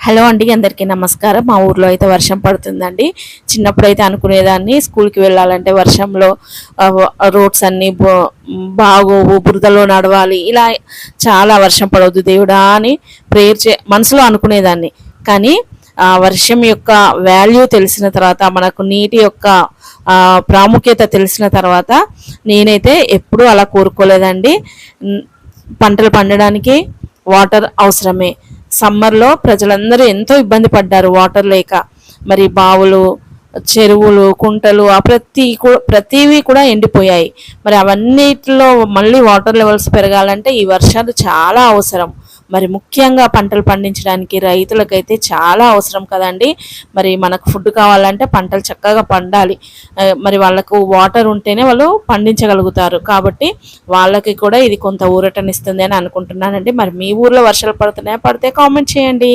Hello అండి, అందరికీ నమస్కారం. మా ఊర్లో అయితే వర్షం పడుతుందండి. చిన్నప్పుడైతే అనుకునేదాన్ని స్కూల్కి వెళ్ళాలంటే వర్షంలో రోడ్స్ అన్నీ బాగోవు, బురదలో నడవాలి, ఇలా చాలా వర్షం పడవద్దు దేవుడా అని మనసులో అనుకునేదాన్ని. కానీ ఆ వర్షం యొక్క వాల్యూ తెలిసిన తర్వాత, మనకు నీటి యొక్క ప్రాముఖ్యత తెలిసిన తర్వాత నేనైతే ఎప్పుడూ అలా కోరుకోలేదండి. పంటలు పండడానికి వాటర్ అవసరమే. సమ్మర్లో ప్రజలందరూ ఎంతో ఇబ్బంది పడ్డారు వాటర్ లేక. మరి బావులు, చెరువులు, కుంటలు ప్రతివి కూడా ఎండిపోయాయి. మరి అవన్నిటిలో మళ్ళీ వాటర్ లెవెల్స్ పెరగాలంటే ఈ వర్షాలు చాలా అవసరం. మరి ముఖ్యంగా పంటలు పండించడానికి రైతులకైతే చాలా అవసరం కదండి. మరి మనకు ఫుడ్ కావాలంటే పంటలు చక్కగా పండాలి. మరి వాళ్ళకు వాటర్ ఉంటేనే వాళ్ళు పండించగలుగుతారు. కాబట్టి వాళ్ళకి కూడా ఇది కొంత ఊరటనిస్తుంది అని అనుకుంటున్నానండి. మరి మీ ఊర్లో వర్షాలు పడుతున్నాయా? పడితే కామెంట్ చేయండి.